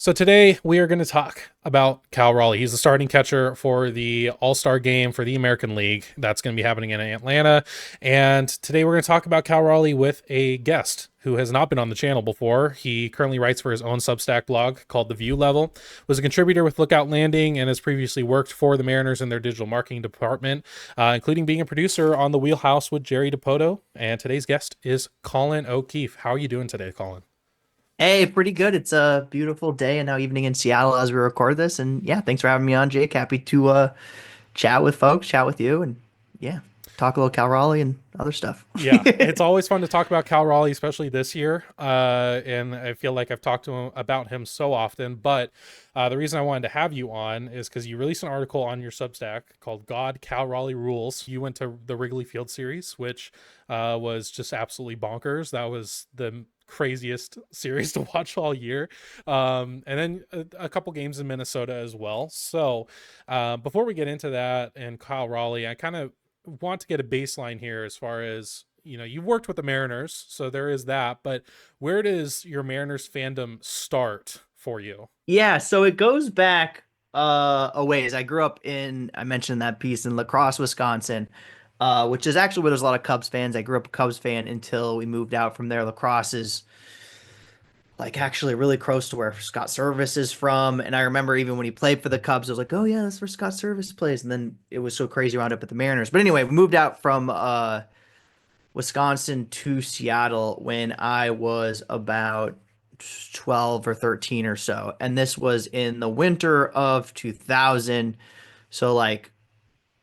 So today we are going to talk about Cal Raleigh. He's the starting catcher for the All-Star game for the American League. That's going to be happening in Atlanta. And today we're going to talk about Cal Raleigh with a guest who has not been on the channel before. He currently writes for his own Substack blog called The View Level, was a contributor with Lookout Landing, and has previously worked for the Mariners in their digital marketing department, including being a producer on The Wheelhouse with Jerry DePoto. And today's guest is Colin O'Keefe. How are you doing today, Colin? Hey, pretty good. It's a beautiful day and now evening in Seattle as we record this. And yeah, thanks for having me on, Jake. Happy to chat with folks, chat with you, and yeah, talk a little Cal Raleigh and other stuff. Yeah, it's always fun to talk about Cal Raleigh, especially this year. And I feel like I've talked to him about him so often. But the reason I wanted to have you on is because you released an article on your Substack called "God Cal Raleigh Rules." You went to the Wrigley Field Series, which was just absolutely bonkers. That was the craziest series to watch all year. And then a couple games in Minnesota as well. So before we get into that and Kyle Raleigh, I kind of want to get a baseline here as far as you've worked with the Mariners, so there is that, but where does your Mariners fandom start for you? Yeah, so it goes back a ways. I mentioned that piece in La Crosse, Wisconsin, which is actually where there's a lot of Cubs fans. I grew up a Cubs fan until we moved out from there. La Crosse is like actually really close to where Scott Service is from. And I remember even when he played for the Cubs, I was like, oh yeah, that's where Scott Service plays. And then it was so crazy around up at the Mariners. But anyway, we moved out from Wisconsin to Seattle when I was about 12 or 13 or so. And this was in the winter of 2000. So like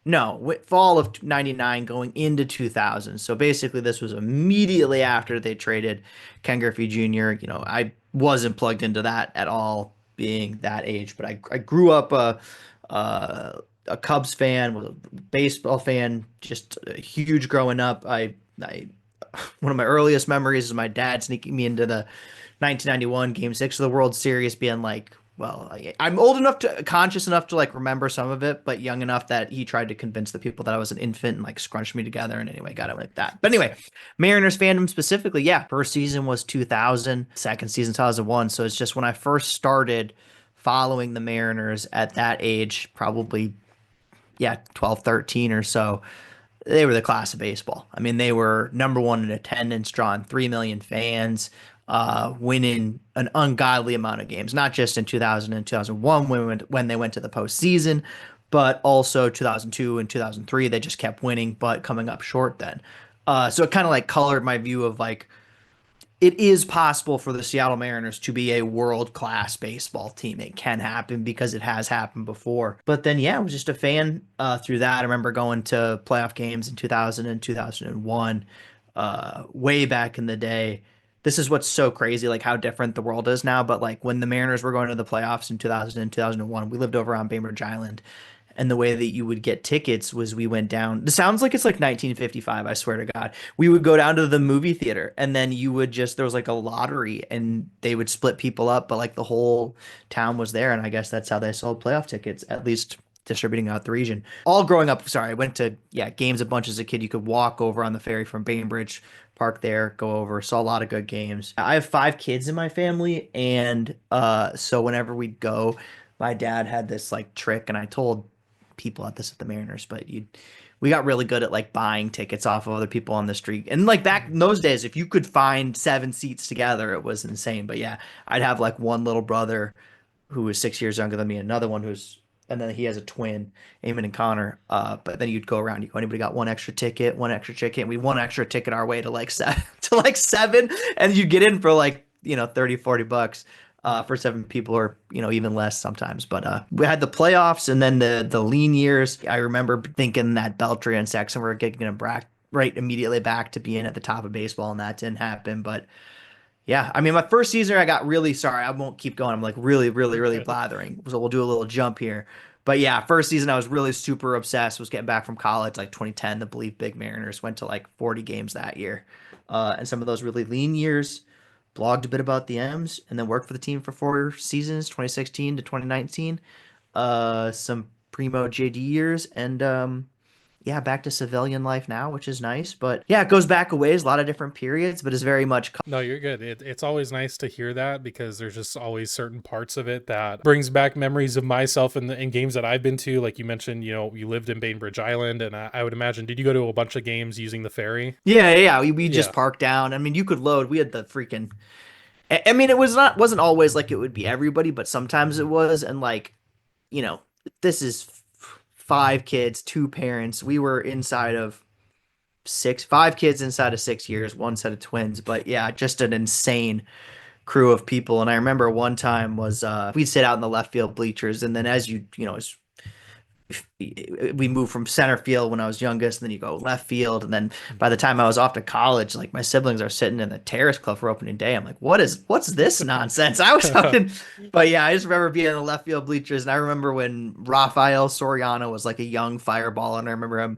no, fall of 99 going into 2000. So basically, this was immediately after they traded Ken Griffey Jr. I wasn't plugged into that at all being that age, but I grew up a Cubs fan, was a baseball fan, just huge growing up. I one of my earliest memories is my dad sneaking me into the 1991 Game 6 of the World Series, being like, well, I'm old enough to, conscious enough to like remember some of it, but young enough that he tried to convince the people that I was an infant and like scrunched me together. And anyway, got it like that. But anyway, Mariners fandom specifically, yeah, first season was 2000, second season 2001. So it's just when I first started following the Mariners at that age, probably, yeah, 12, 13 or so. They were the class of baseball. I mean, they were number one in attendance, drawing 3 million fans, winning an ungodly amount of games, not just in 2000 and 2001 when they went to the postseason, but also 2002 and 2003. They just kept winning, but coming up short then. So it kind of like colored my view of like, it is possible for the Seattle Mariners to be a world-class baseball team. It can happen because it has happened before. But then, yeah, I was just a fan through that. I remember going to playoff games in 2000 and 2001, way back in the day. This is what's so crazy, like how different the world is now. But like when the Mariners were going to the playoffs in 2000 and 2001, we lived over on Bainbridge Island, and the way that you would get tickets was we went down. This sounds like it's like 1955, I swear to God. We would go down to the movie theater and then you would just, there was like a lottery and they would split people up, but like the whole town was there. And I guess that's how they sold playoff tickets, at least distributing out the region. All growing up, sorry, I went to, yeah, games a bunch as a kid. You could walk over on the ferry from Bainbridge, park there, go over, saw a lot of good games. I have 5 kids in my family. And so whenever we'd go, my dad had this like trick, and I told people at this at the Mariners, but we got really good at like buying tickets off of other people on the street. And like back in those days, if you could find 7 seats together, it was insane. But yeah, I'd have like one little brother who was 6 years younger than me, another one and then he has a twin, Eamon and Connor. But then you'd go around, you go, anybody got one extra ticket, and we one extra ticket our way to like seven, to like seven, and you get in for like, 30, $40 for 7 people, or even less sometimes. But we had the playoffs and then the lean years. I remember thinking that Beltry and Sexton were getting back right immediately back to being at the top of baseball, and that didn't happen. But yeah, I mean, my first season I got really sorry. I won't keep going. I'm like really, really, You're really good. blathering. So we'll do a little jump here. But yeah, first season I was really super obsessed. Was getting back from college like 2010. The Believe Big Mariners went to like 40 games that year, and some of those really lean years. Blogged a bit about the M's, and then worked for the team for 4 seasons, 2016 to 2019. Some primo JD years, and yeah, back to civilian life now, which is nice. But yeah, it goes back a ways, a lot of different periods, but it's very much No, you're good. It's always nice to hear that because there's just always certain parts of it that brings back memories of myself in games that I've been to. Like you mentioned, you lived in Bainbridge Island, and I would imagine, did you go to a bunch of games using the ferry? yeah, yeah, yeah. We just Yeah. parked down. I mean, you could load. We had the freaking. I mean, it wasn't always like it would be everybody, but sometimes it was. And like, you know, this is five kids, two parents. We were inside of five kids inside of 6 years, one set of twins. But yeah, just an insane crew of people. And I remember one time was we'd sit out in the left field bleachers, and then as as we moved from center field when I was youngest, and then you go left field, and then by the time I was off to college, like my siblings are sitting in the terrace club for opening day. I'm like, what's this nonsense? I was out in, but yeah, I just remember being in the left field bleachers, and I remember when Rafael Soriano was like a young fireball, and I remember him.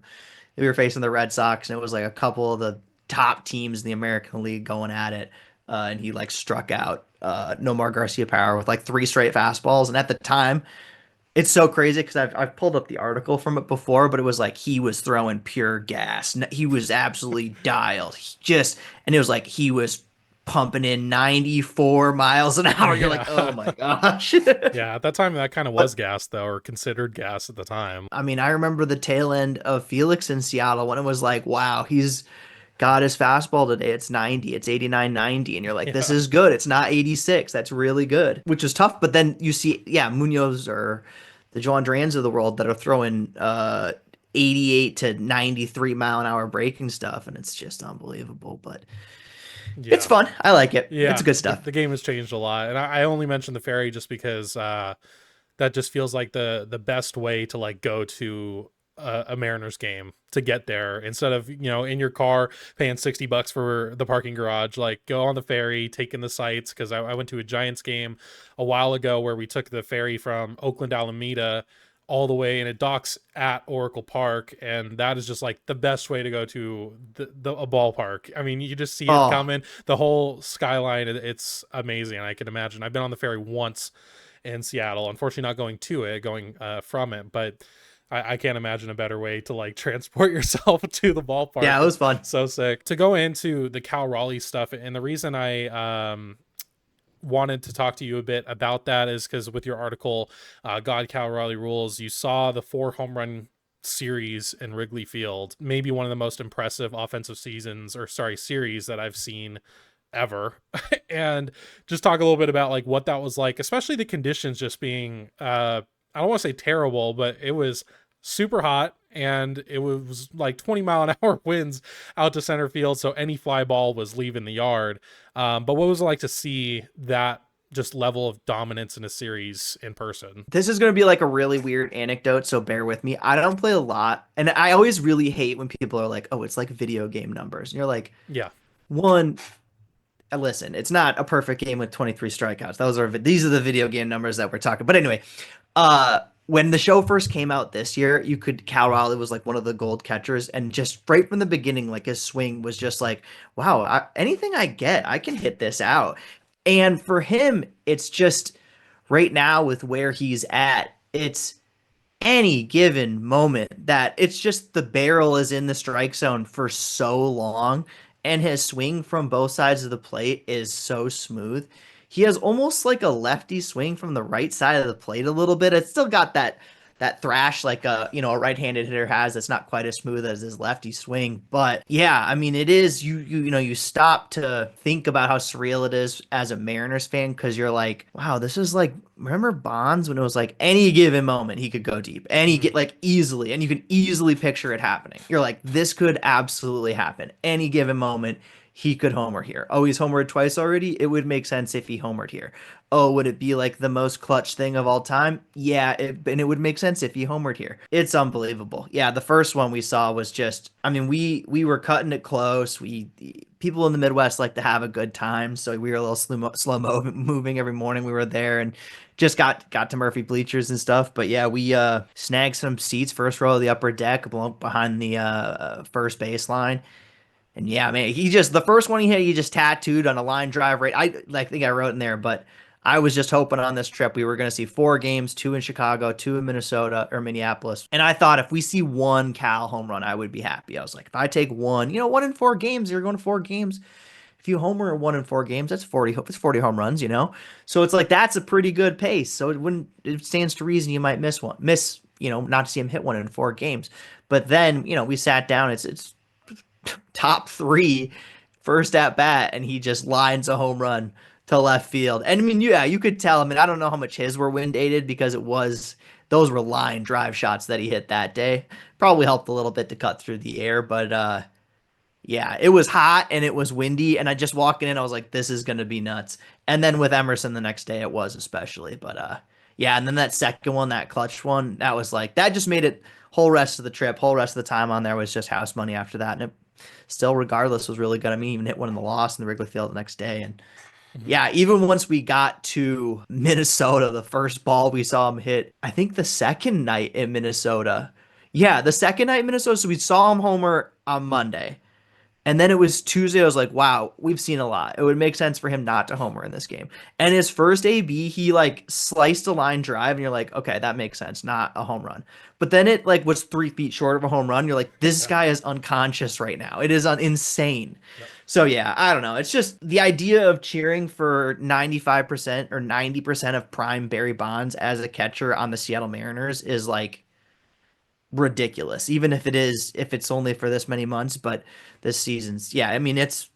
We were facing the Red Sox, and it was like a couple of the top teams in the American League going at it, and he like struck out Nomar Garcia Power with like three straight fastballs, and at the time it's so crazy because I've pulled up the article from it before, but it was like he was throwing pure gas. He was absolutely dialed. And it was like he was pumping in 94 miles an hour. You're like, oh Yeah. my gosh. Yeah, at that time that kind of But was gas though, or considered gas at the time. I mean, I remember the tail end of Felix in Seattle when it was like, wow, he's got his fastball today. It's 90, it's 89, 90. And you're like, this Yeah. is good. It's not 86. That's really good, which is tough. But then you see, yeah, Munoz or the John Durans of the world that are throwing 88 to 93 mile an hour breaking stuff. And it's just unbelievable. But it's Yeah. fun. I like it. It's Yeah. good The, stuff. the game has changed a lot. And I only mentioned the ferry just because that just feels like the best way to like go to a Mariners game to get there instead of in your car paying $60 for the parking garage. Like go on the ferry, take in the sights, because I went to a Giants game a while ago where we took the ferry from Oakland Alameda all the way, and it docks at Oracle Park, and that is just like the best way to go to a ballpark. I mean, you just see it Oh, coming, the whole skyline. It's amazing. I can imagine. I've been on the ferry once in Seattle. Unfortunately, not going to it, going from it, but I can't imagine a better way to like transport yourself to the ballpark. yeah, it was It's fun. so sick. To go into the Cal Raleigh stuff, and the reason I wanted to talk to you a bit about that is because with your article, God Cal Raleigh Rules, you saw the 4 home run series in Wrigley Field, maybe one of the most impressive offensive series that I've seen ever. And just talk a little bit about like what that was like, especially the conditions just being I don't want to say terrible, but it was super hot, and it was like 20-mile-an-hour winds out to center field, so any fly ball was leaving the yard. But what was it like to see that just level of dominance in a series in person? This is going to be like a really weird anecdote, so bear with me. I don't play a lot, and I always really hate when people are like, "Oh, it's like video game numbers." And you're like, Yeah. one, listen, it's not a perfect game with 23 strikeouts. These are the video game numbers that we're talking. But anyway, when the show first came out this year, Cal Raleigh was like one of the gold catchers, and just right from the beginning, like his swing was just like, wow, anything I get, I can hit this out. And for him, it's just right now with where he's at, it's any given moment that it's just the barrel is in the strike zone for so long, and his swing from both sides of the plate is so smooth. He has almost like a lefty swing from the right side of the plate a little bit. It's still got that thrash like a right-handed hitter has. That's not quite as smooth as his lefty swing. But yeah, I mean it is you stop to think about how surreal it is as a Mariners fan, because you're like, wow, this is like, remember Bonds when it was like any given moment he could go deep, and he Mhm. get like easily, and you can easily picture it happening. You're like, this could absolutely happen any given moment. He could homer here. Oh, he's homered twice already. It would make sense if he homered here. Oh, would it be like the most clutch thing of all time? Yeah, and it would make sense if he homered here. It's unbelievable. Yeah, the first one we saw was just, I mean, we were cutting it close. We People in the Midwest like to have a good time, so we were a little slow mo moving every morning. We were there and just got to Murphy bleachers and stuff. But yeah, we snagged some seats, first row of the upper deck, behind the first baseline. And yeah, man, he just the first one he hit, he just tattooed on a line drive right. I like think I wrote in there, but I was just hoping on this trip we were going to see 4 games, 2 in Chicago, 2 in Minnesota or Minneapolis. And I thought if we see one Cal home run, I would be happy. I was like, if I take one, 1 in 4 games, you're going to 4 games. If you homer 1 in 4 games, that's 40. It's 40 home runs. So it's like that's a pretty good pace. So it stands to reason you might not to see him hit 1 in 4 games. But then we sat down. It's top three first at bat, and he just lines a home run to left field. And I mean, yeah, you could tell. I mean, I don't know how much his were wind aided because those were line drive shots that he hit that day. Probably helped a little bit to cut through the air, but yeah, it was hot and it was windy, and I just walking in, I was like, this is gonna be nuts. And then with Emerson the next day, it was especially. But yeah, and then that second one, that clutch one, that was like that just made it whole rest of the trip, whole rest of the time on there was just house money after that. And it still, regardless, was really good. I mean, even hit one in the loss in the Wrigley Field the next day. And Mhm. yeah, even once we got to Minnesota, the first ball we saw him hit, I think the second night in Minnesota. Yeah, the second night in Minnesota. So we saw him homer on Monday. And then it was Tuesday. I was like, wow, we've seen a lot. It would make sense for him not to homer in this game. And his first AB, he like sliced a line drive, and you're like, okay, that makes sense, not a home run. But then it like was 3 feet short of a home run. You're like, this Yeah. guy is unconscious right now. It is insane. Yep. So yeah, I don't know. It's just the idea of cheering for 95% or 90% of prime Barry Bonds as a catcher on the Seattle Mariners is like ridiculous, even if it's only for this many months. But this season's, yeah, I mean it's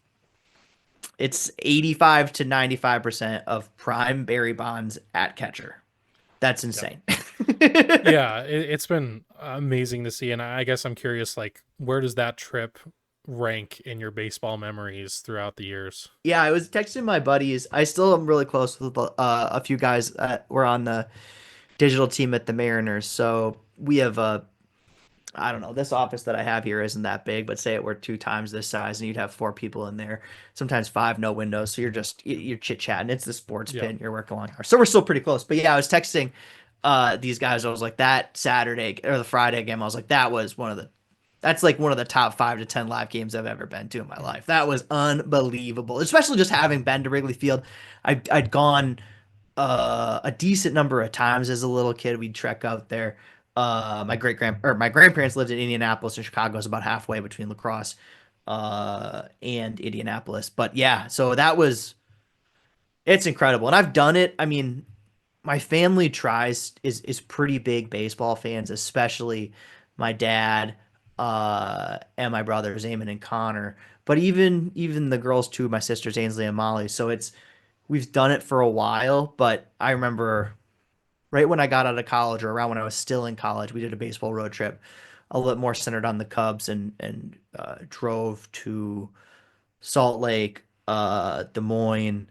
85 to 95% of prime Barry Bonds at catcher. That's Yep. insane. Yeah, it's been amazing to see, and I guess I'm curious, like, where does that trip rank in your baseball memories throughout the years? Yeah, I was texting my buddies. I still am really close with a few guys that were on the digital team at the Mariners. So we have I don't know, this office that I have here isn't that big, but say it were 2 times this size and you'd have 4 people in there, sometimes five, no windows. So you're chit chatting. It's the sports Yeah. pin. You're working along hard. So we're still pretty close. But yeah, I was texting these guys. I was like, that Saturday or the Friday game, I was like, that's like one of the top 5 to 10 live games I've ever been to in my Mhm. life. That was unbelievable, especially just having been to Wrigley Field. I'd gone a decent number of times as a little kid. We'd trek out there. My grandparents lived in Indianapolis, and Chicago is about halfway between La Crosse and Indianapolis. But yeah, so it's incredible, and I've done it. I mean, my family is pretty big baseball fans, especially my dad and my brothers Eamon and Connor. But even the girls too, my sisters Ainsley and Molly. So we've done it for a while. But I remember right when I got out of college, or around when I was still in college, we did a baseball road trip, a little more centered on the Cubs, and drove to Salt Lake, Des Moines,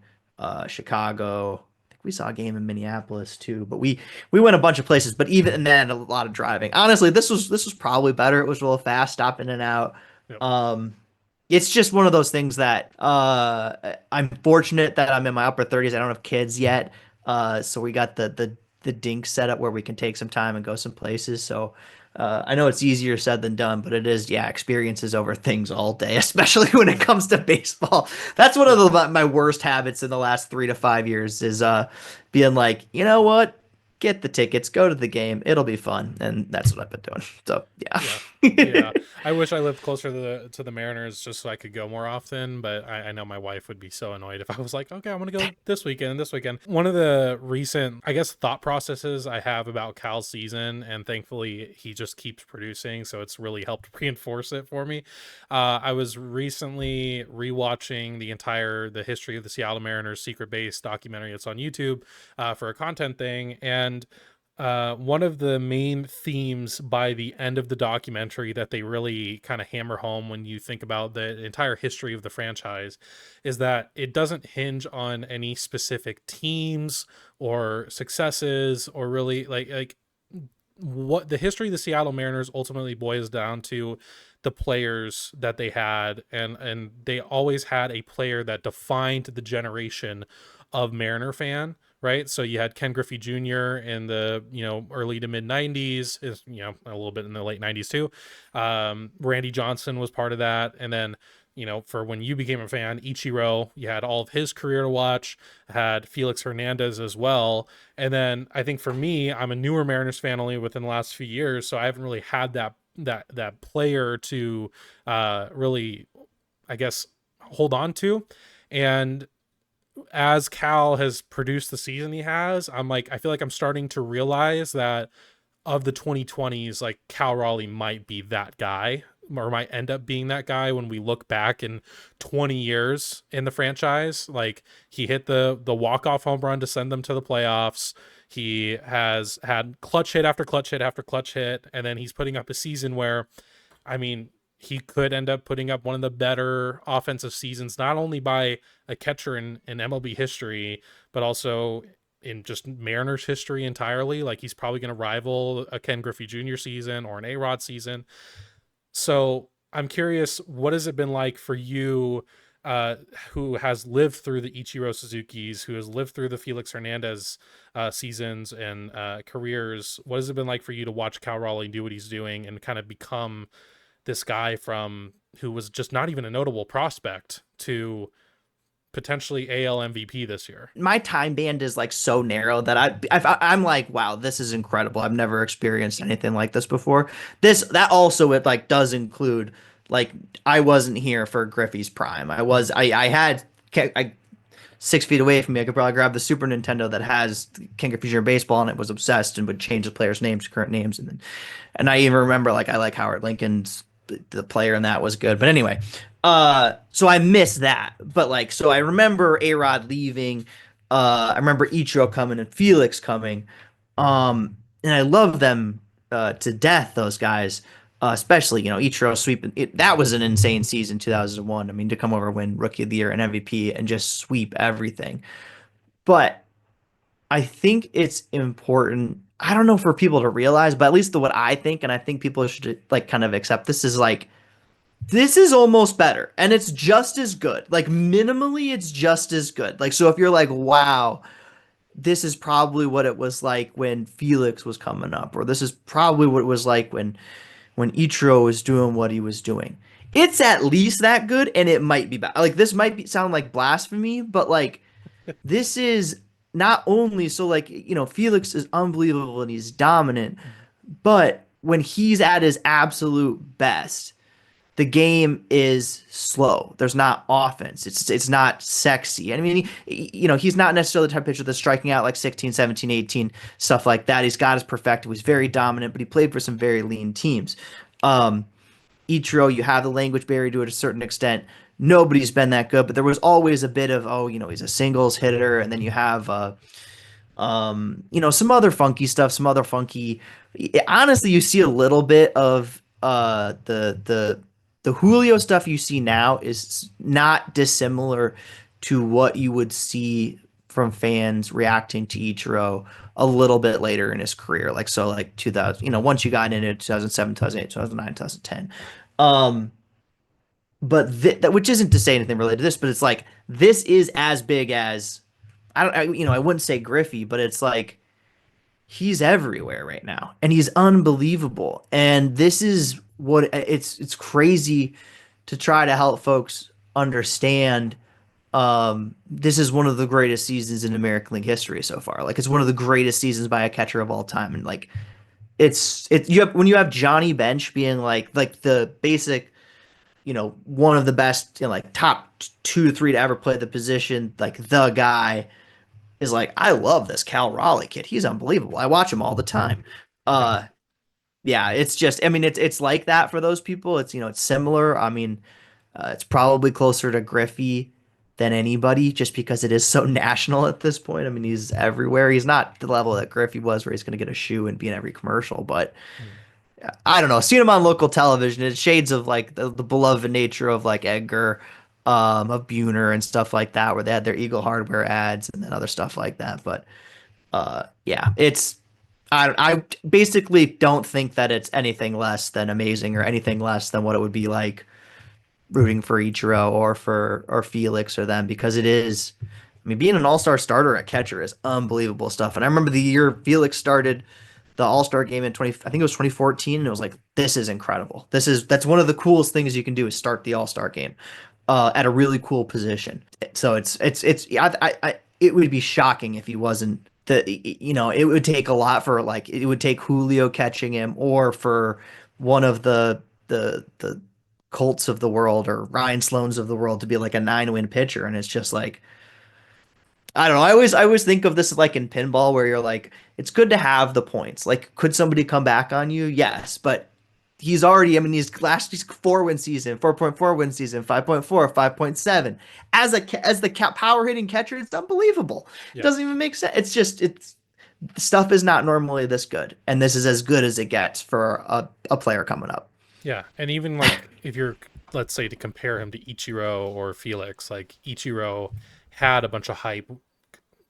Chicago. I think we saw a game in Minneapolis too, but we went a bunch of places. But even then, a lot of driving. Honestly, this was probably better. It was real fast, stopping in and out. Yep. Um, it's just one of those things that I'm fortunate that I'm in my upper 30s. I don't have kids yet, so we got the dink set up where we can take some time and go some places. So I know it's easier said than done, but it is, yeah, experiences over things all day, especially when it Mhm. comes to baseball. That's one of Yep. my worst habits in the last 3 to 5 years is being like, you know what? Get the tickets, go to the game. It'll be fun. And that's what I've been doing. So, Yeah. yeah. Yeah. I wish I lived closer to the Mariners just so I could go more often, but I know my wife would be so annoyed if I was like, okay, I'm gonna go this weekend and this weekend. One of the recent, I guess, thought processes I have about Cal's season, and thankfully he just keeps producing, so it's really helped reinforce it for me. I was recently rewatching the history of the Seattle Mariners secret base documentary. It's on YouTube for a content thing, and one of the main themes by the end of the documentary that they really kind of hammer home when you think about the entire history of the franchise is that it doesn't hinge on any specific teams or successes, or really like what the history of the Seattle Mariners ultimately boils down to the players that they had, and they always had a player that defined the generation of Mariner fan, right? So you had Ken Griffey Jr. in the early to mid 90s, is a little bit in the late 90s too. Randy Johnson was part of that, and then for when you became a fan, Ichiro, you had all of his career to watch, had Felix Hernandez as well. And then I think for me, I'm a newer Mariners fan only within the last few years, so I haven't really had that player to really, I guess, hold on to. And as Cal has produced the season he has, I feel like I'm starting to realize that of the 2020s, like Cal Raleigh might be that guy, or might end up being that guy when we look back in 20 years in the franchise. Like, he hit the walk-off home run to send them to the playoffs. He has had clutch hit after clutch hit after clutch hit, and then he's putting up a season where, I mean, he could end up putting up one of the better offensive seasons, not only by a catcher in MLB history, but also in just Mariners history entirely. Like, he's probably going to rival a Ken Griffey Jr. season or an A-Rod season. So I'm curious, what has it been like for you, uh, who has lived through the Ichiro Suzuki's, who has lived through the Felix Hernandez seasons and careers? What has it been like for you to watch Cal Raleigh do what he's doing and kind of become this guy from who was just not even a notable prospect to potentially AL MVP this year? My time band is like so narrow that I'm like, wow, this is incredible. I've never experienced anything like this before. That also, it like does include, like, I wasn't here for Griffey's prime. I had, I 6 feet away from me, I could probably grab the Super Nintendo that has King of Future Baseball, and it was obsessed and would change the players' names to current names. And I even remember, like, I like Howard Lincoln's, the player in that was good. But anyway, so I miss that. But like, so I remember A-Rod leaving. I remember Ichiro coming and Felix coming. And I love them to death, those guys. Especially, Ichiro sweeping it. That was an insane season, 2001. I mean, to come over, win Rookie of the Year and MVP, and just sweep everything. But I think it's important. I don't know, for people to realize, but at least what I think, and I think people should like kind of accept this, is like, this is almost better, and it's just as good. Like, minimally, it's just as good. Like, so if you're like, wow, this is probably what it was like when Felix was coming up, or this is probably what it was like when Ichiro was doing what he was doing. It's at least that good, and it might be bad. Like, this might sound like blasphemy, but like, this is not only so, like, Felix is unbelievable and he's dominant, but when he's at his absolute best, the game is slow. There's not offense. It's not sexy. I mean, he's not necessarily the type of pitcher that's striking out like 16, 17, 18, stuff like that. He's got his perfecto. He's very dominant, but he played for some very lean teams. Ichiro, you have the language barrier to it a certain extent. Nobody's been that good, but there was always a bit of, oh, he's a singles hitter, and then you have some other funky stuff, some other funky. Honestly, you see a little bit of the Julio stuff you see now is not dissimilar to what you would see from fans reacting to Ichiro a little bit later in his career. Like, so like 2000, once you got into 2007, 2008, 2009, 2010. But that, which isn't to say anything related to this, but it's like, this is as big as, I wouldn't say Griffey, but it's like, he's everywhere right now, and he's unbelievable. And this is what it's crazy to try to help folks understand. This is one of the greatest seasons in American League history so far. Like, it's one of the greatest seasons by a catcher of all time. And like, when you have Johnny Bench being like the basic, one of the best, like top 2 to 3 to ever play the position, like the guy is like, I love this Cal Raleigh kid. He's unbelievable. I watch him all the time. Yeah. Yeah, it's just, I mean, it's like that for those people. It's similar. I mean, it's probably closer to Griffey than anybody, just because it is so national at this point. I mean, he's everywhere. He's not the level that Griffey was, where he's going to get a shoe and be in every commercial, but Mm. I don't know. Seeing him on local television, it's shades of like the beloved nature of like Edgar, of Buhner and stuff like that, where they had their Eagle Hardware ads and then other stuff like that. But yeah, I basically don't think that it's anything less than amazing, or anything less than what it would be like rooting for Ichiro or Felix or them, because it is. I mean, being an all-star starter at catcher is unbelievable stuff. And I remember the year Felix started, the All-Star game in 20, I think it was 2014, and it was like, this is incredible. That's one of the coolest things you can do is start the All-Star game at a really cool position. So it would be shocking if he wasn't it would take a lot for like it would take Julio catching him or for one of the Colts of the world or Ryan Sloan's of the world to be like a 9-win pitcher, and it's just like I don't know. I always think of this like in pinball where you're like, it's good to have the points. Like, could somebody come back on you? Yes, but he's already, I mean, he's 4-win season, 4.4 win season, 5.4, 5.7. As the power hitting catcher, it's unbelievable. It Yeah. doesn't even make sense. It's stuff is not normally this good, and this is as good as it gets for a player coming up. Yeah. And even like if you're, let's say, to compare him to Ichiro or Felix, like Ichiro had a bunch of hype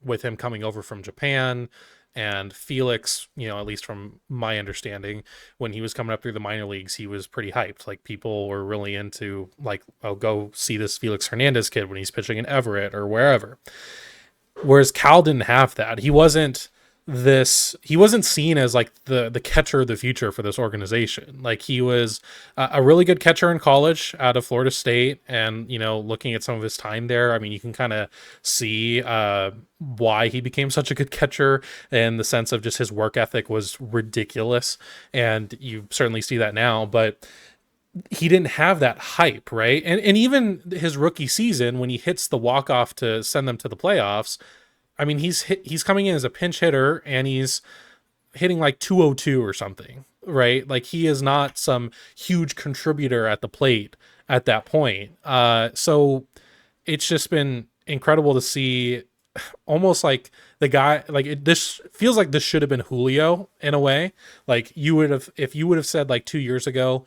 with him coming over from Japan. And Felix, at least from my understanding, when he was coming up through the minor leagues, he was pretty hyped. Like people were really into like, oh, go see this Felix Hernandez kid when he's pitching in Everett or wherever. Whereas Cal didn't have that. He wasn't seen as like the catcher of the future for this organization. Like he was a really good catcher in college out of Florida State, and looking at some of his time there, I mean, you can kind of see why he became such a good catcher, in the sense of just his work ethic was ridiculous, and you certainly see that now. But he didn't have that hype, right? And even his rookie season, when he hits the walk off to send them to the playoffs, I mean, he's coming in as a pinch hitter, and he's hitting like 202 or something, right? Like he is not some huge contributor at the plate at that point. So it's just been incredible to see, almost like the guy, like this feels like this should have been Julio in a way. Like if you would have said like 2 years ago,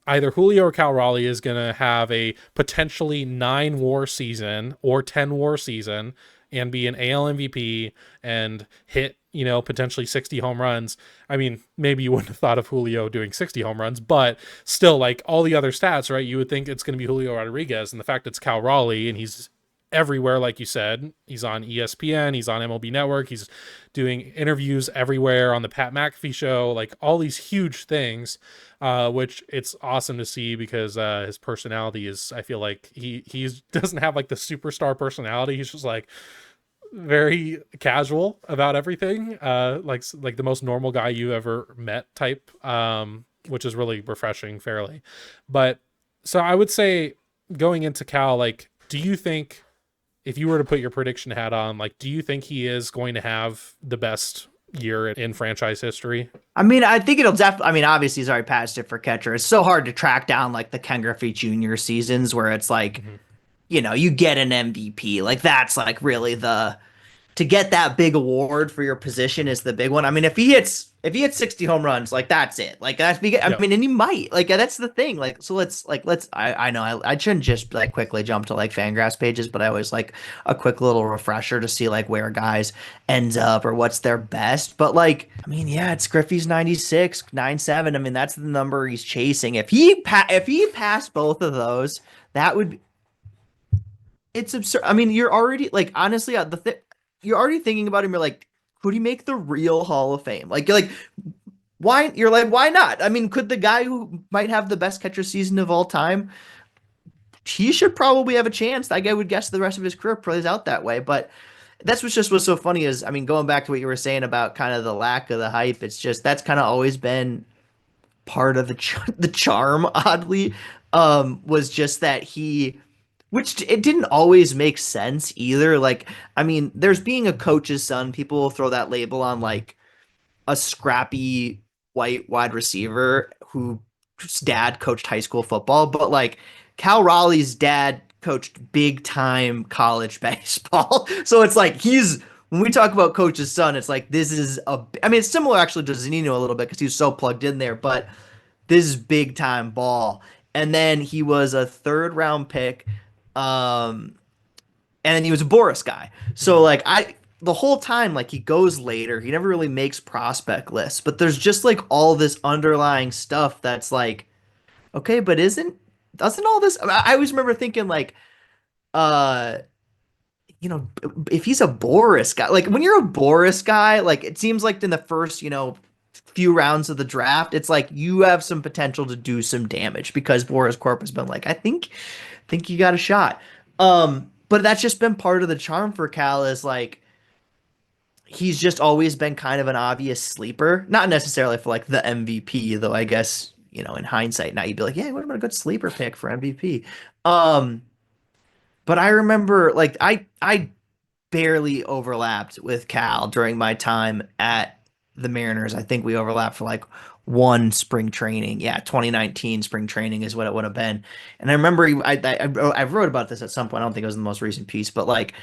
either Julio or Cal Raleigh is going to have a potentially 9 WAR season or 10 WAR season and be an AL MVP and hit, potentially 60 home runs. I mean, maybe you wouldn't have thought of Julio doing 60 home runs, but still, like all the other stats, right? You would think it's going to be Julio Rodriguez, and the fact it's Cal Raleigh and he's everywhere, like you said. He's on ESPN, he's on MLB Network, he's doing interviews everywhere on the Pat McAfee show, like all these huge things, which it's awesome to see, because his personality is, I feel like he doesn't have like the superstar personality. He's just like very casual about everything, like the most normal guy you ever met type, which is really refreshing, fairly. But so I would say, going into Cal, like, do you think, if you were to put your prediction hat on, like, do you think he is going to have the best year in franchise history? I mean, I think it'll definitely. I mean, obviously, he's already passed it for catcher. It's so hard to track down like the Ken Griffey Jr. seasons where it's like, Hmm. you get an MVP. Like that's like really the to get that big award for your position is the big one. I mean, if he hits 60 home runs, like that's it. Like that's big. I Yep. mean, and he might. Like that's the thing. Like so let's I know I shouldn't just like quickly jump to like Fangraphs pages, but I always like a quick little refresher to see like where guys ends up or what's their best. But like I mean, yeah, it's Griffey's 96, 97. I mean, that's the number he's chasing. If he passed both of those, that would it's absurd. I mean, you're already like honestly, you're already thinking about him. You're like, could he make the real Hall of Fame? Like why? You're like, why not? I mean, could the guy who might have the best catcher season of all time, he should probably have a chance. That guy would guess the rest of his career plays out that way. But that's what's so funny is, I mean, going back to what you were saying about kind of the lack of the hype, it's just that's kind of always been part of the charm, oddly, was just that which it didn't always make sense either. Like, I mean, there's being a coach's son. People will throw that label on like a scrappy white wide receiver whose dad coached high school football, but like Cal Raleigh's dad coached big time college baseball. So it's like when we talk about coach's son, it's like this is I mean, it's similar actually to Zanino a little bit because he was so plugged in there, but this is big time ball. And then he was a third round pick. Um, and then he was a Boris guy. So Hmm. like the whole time like he goes later, he never really makes prospect lists, but there's just like all this underlying stuff that's like okay, but doesn't all this I always remember thinking like uh if he's a Boris guy, like when you're a Boris guy, like it seems like in the first, few rounds of the draft, it's like you have some potential to do some damage because Boris Corp has been like, I think you got a shot. But that's just been part of the charm for Cal is like he's just always been kind of an obvious sleeper. Not necessarily for like the MVP, though I guess, in hindsight now you'd be like, yeah, what about a good sleeper pick for MVP? Um, but I remember like I barely overlapped with Cal during my time at the Mariners. I think we overlapped for like one spring training. Yeah, 2019 spring training is what it would have been. And I remember I wrote about this at some point. I don't think it was the most recent piece, but like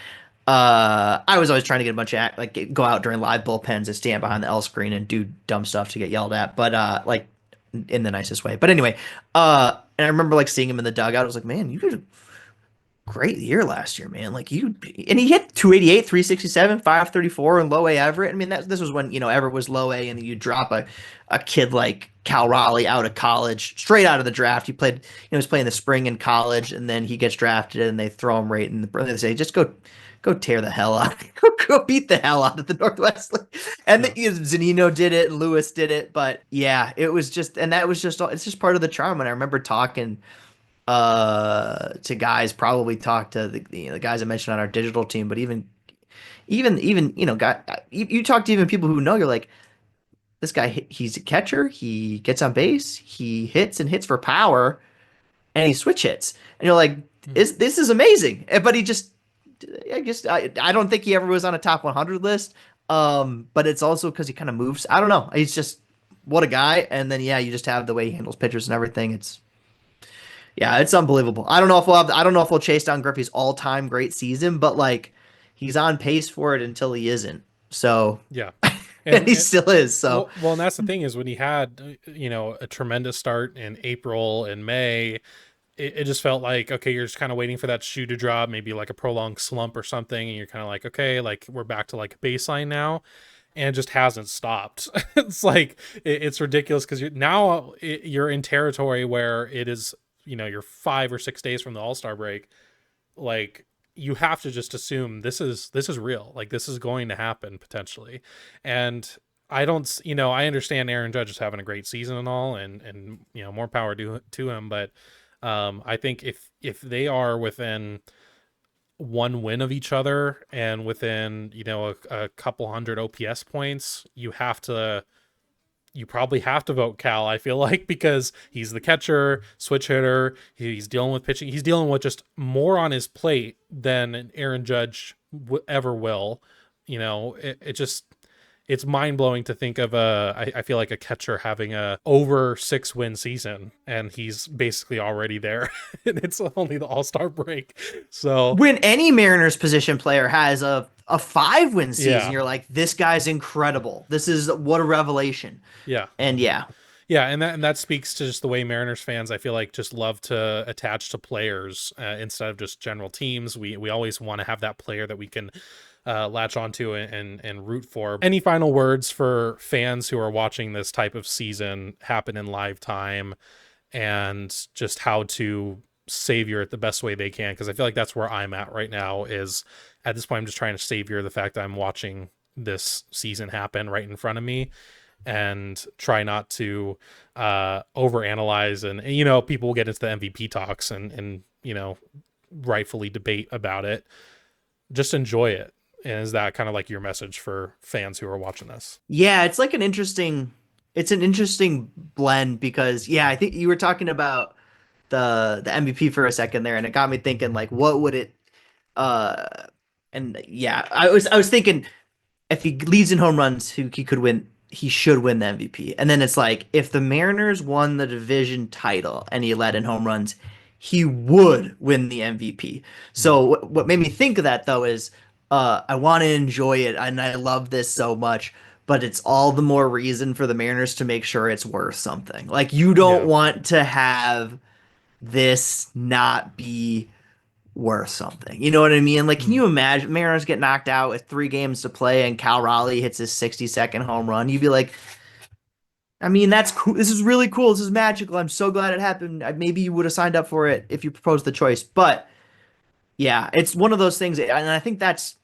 I was always trying to get a bunch of go out during live bullpens and stand behind the L screen and do dumb stuff to get yelled at, but like in the nicest way. But anyway, and I remember like seeing him in the dugout. I was like, man, you did great year last year, man. Like and he hit 288, 367, 534 and low A Everett. I mean, this was when, Everett was low A and you drop a kid like Cal Raleigh out of college, straight out of the draft. He was playing the spring in college and then he gets drafted and they throw him right in they say, just go tear the hell out. Go beat the hell out of the Northwest League. And Yeah. Zanino did it and Lewis did it. But yeah, it was just, and that was just, it's just part of the charm. And I remember talking to guys, probably talk to the guys I mentioned on our digital team, but even guy, you talk to even people who know, you're like, this guy, he's a catcher, he gets on base, he hits and hits for power, and he switch hits, and you're like, Mm. this is amazing. But he just, I don't think he ever was on a top 100 list. But it's also because he kind of moves. I don't know. He's just what a guy. And then yeah, you just have the way he handles pitchers and everything. It's unbelievable. I don't know if we'll chase down Griffey's all-time great season, but like he's on pace for it until he isn't. So, Yeah. and And, he and still is. So, well, and that's the thing is when he had, a tremendous start in April and May, it just felt like, okay, you're just kind of waiting for that shoe to drop, maybe like a prolonged slump or something. And you're kind of like, okay, like we're back to like a baseline now. And it just hasn't stopped. It's like, it's ridiculous because you're in territory where it is, you're 5 or 6 days from the All-Star break. Like, you have to just assume this is real. Like, this is going to happen potentially. And I understand Aaron Judge is having a great season and all, and more power to him. But I think if they are within one win of each other and within a couple hundred OPS points, you probably have to vote Cal, I feel like, because he's the catcher, switch hitter, he's dealing with pitching, he's dealing with just more on his plate than Aaron Judge ever will. It just, it's mind blowing to think of I feel like a catcher having a over 6-win season and he's basically already there and it's only the All-Star break. So when any Mariners position player has a 5-win season, yeah, you're like, this guy's incredible. This is what a revelation. yeah. And yeah, Yeah, and that speaks to just the way Mariners fans, I feel like, just love to attach to players instead of just general teams. We always want to have that player that we can latch onto and root for. Any final words for fans who are watching this type of season happen in live time, and just how to savior it the best way they can? Because I feel like that's where I'm at right now. Is at this point I'm just trying to savior the fact that I'm watching this season happen right in front of me and try not to overanalyze and people will get into the MVP talks and rightfully debate about it. Just enjoy it. And is that kind of like your message for fans who are watching this? yeah, it's an interesting blend because yeah, I think you were talking about the MVP for a second there, and it got me thinking like, what would it? Uh, and yeah, I was thinking if he leads in home runs, he could win. He should win the MVP. And then it's like if the Mariners won the division title and he led in home runs, he would win the MVP. Mhm. So what made me think of that though is I want to enjoy it and I love this so much, but it's all the more reason for the Mariners to make sure it's worth something. Like you don't Yeah. want to have this not be worth something. You know what I mean? Like, can Mhm. you imagine Mariners get knocked out with 3 games to play and Cal Raleigh hits his 60-second home run? You'd be like, I mean, that's cool. This is really cool. This is magical. I'm so glad it happened. Maybe you would have signed up for it if you proposed the choice. But yeah, it's one of those things. And I think that's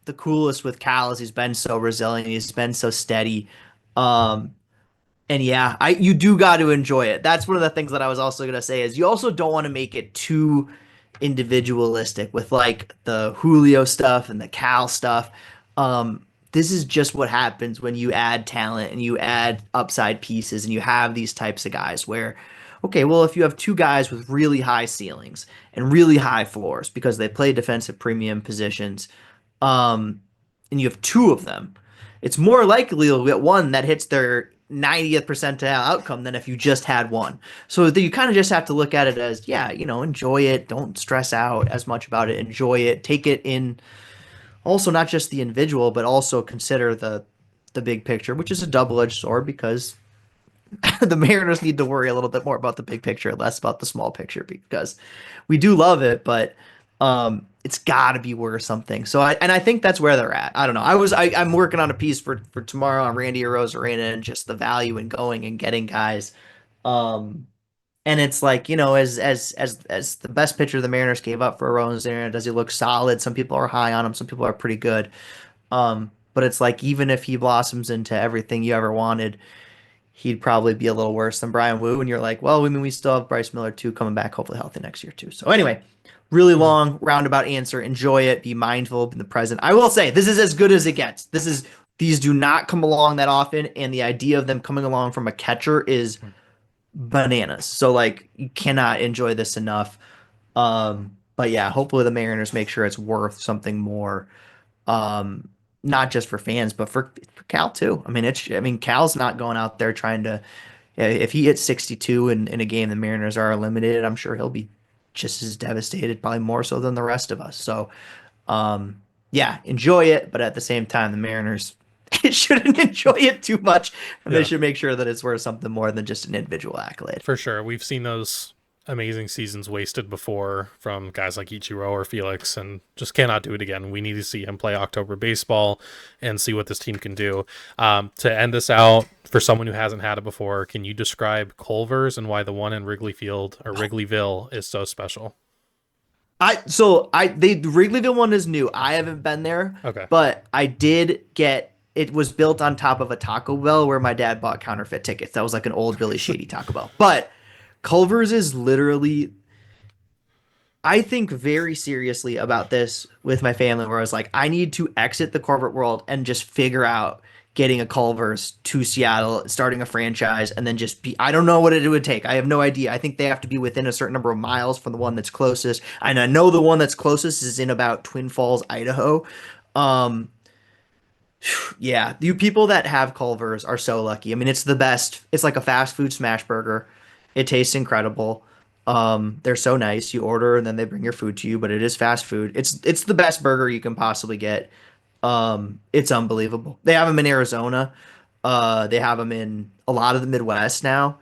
the coolest with Cal is he's been so resilient. He's been so steady. Um, and yeah, I you do got to enjoy it. That's one of the things that I was also gonna say is you also don't want to make it too individualistic with like the Julio stuff and the Cal stuff. This is just what happens when you add talent and you add upside pieces and you have these types of guys where, okay, well, if you have two guys with really high ceilings and really high floors because they play defensive premium positions, um, and you have two of them, it's more likely you'll get one that hits their 90th percentile outcome than if you just had one. So you kind of just have to look at it as, yeah, enjoy it. Don't stress out as much about it. Enjoy it. Take it in also not just the individual, but also consider the big picture, which is a double-edged sword because the Mariners need to worry a little bit more about the big picture, less about the small picture because we do love it, but it's got to be worth something. So I think that's where they're at. I don't know. I'm working on a piece for tomorrow on Randy Arozarena and just the value in going and getting guys. Um, and it's like, as the best pitcher the Mariners gave up for Arozarena, does he look solid? Some people are high on him, some people are pretty good. But it's like even if he blossoms into everything you ever wanted, he'd probably be a little worse than Brian Wu. And you're like, well, I mean, we still have Bryce Miller too coming back, hopefully healthy next year too. So anyway, really Mhm. long roundabout answer. Enjoy it. Be mindful in the present. I will say this is as good as it gets. These do not come along that often, and the idea of them coming along from a catcher is bananas. So like you cannot enjoy this enough. But yeah, hopefully the Mariners make sure it's worth something more. Um, Not just for fans, but for Cal too. I mean Cal's not going out there trying to if he hits 62 in a game the Mariners are eliminated, I'm sure he'll be just as devastated, probably more so than the rest of us. So yeah, enjoy it, but at the same time, the Mariners shouldn't enjoy it too much, and they Yeah. should make sure that it's worth something more than just an individual accolade. For sure. We've seen those amazing seasons wasted before from guys like Ichiro or Felix and just cannot do it again. We need to see him play October baseball and see what this team can do. To end this out, for someone who hasn't had it before, can you describe Culvers and why the one in Wrigley Field or Wrigleyville is so special? The Wrigleyville one is new. I haven't been there, Okay. but I did get it was built on top of a Taco Bell where my dad bought counterfeit tickets. That was like an old Billy Shady Taco Bell. But Culver's is literally I think very seriously about this with my family where I was like, I need to exit the corporate world and just figure out getting a Culver's to Seattle, starting a franchise, and then just be I don't know what it would take. I have no idea. I think they have to be within a certain number of miles from the one that's closest. And I know the one that's closest is in about Twin Falls, Idaho. Um, yeah, you people that have Culver's are so lucky. I mean, it's the best. It's like a fast food smash burger. It tastes incredible. They're so nice. You order and then they bring your food to you, but it is fast food. It's the best burger you can possibly get. It's unbelievable. They have them in Arizona. They have them in a lot of the Midwest now.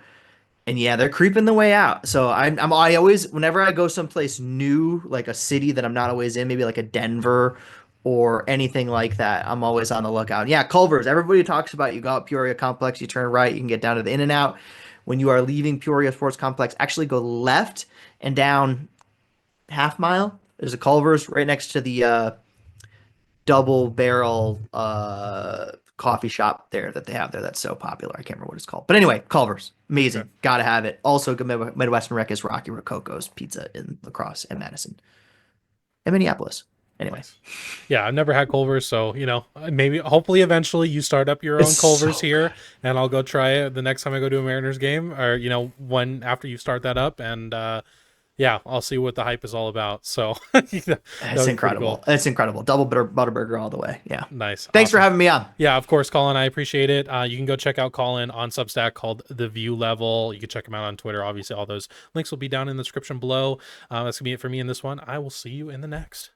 And yeah, they're creeping the way out. So I always whenever I go someplace new, like a city that I'm not always in, maybe like a Denver or anything like that, I'm always on the lookout. Yeah, Culver's. Everybody talks about you go out Peoria Complex, you turn right, you can get down to the In and Out. When you are leaving Peoria Sports Complex, actually go left and down half mile. There's a Culver's right next to the double barrel coffee shop there that they have there that's so popular. I can't remember what it's called. But anyway, Culver's. Okay. Amazing. Gotta have it. Also, good Midwestern Rec is Rocky Rococo's Pizza in La Crosse and Madison and Minneapolis. Anyway, Nice. Yeah, I've never had Culver's, so maybe hopefully eventually you start up your it's own Culver's so here, good. and I'll go try it the next time I go to a Mariners game, or when after you start that up, and yeah, I'll see what the hype is all about. So that It's would be pretty cool. incredible. It's incredible. Double butter burger all the way. Yeah. Nice, Thanks for awesome. having me on. Yeah, of course, Colin. I appreciate it. You can go check out Colin on Substack called The View Level. You can check him out on Twitter. Obviously, all those links will be down in the description below. That's gonna be it for me in this one. I will see you in the next.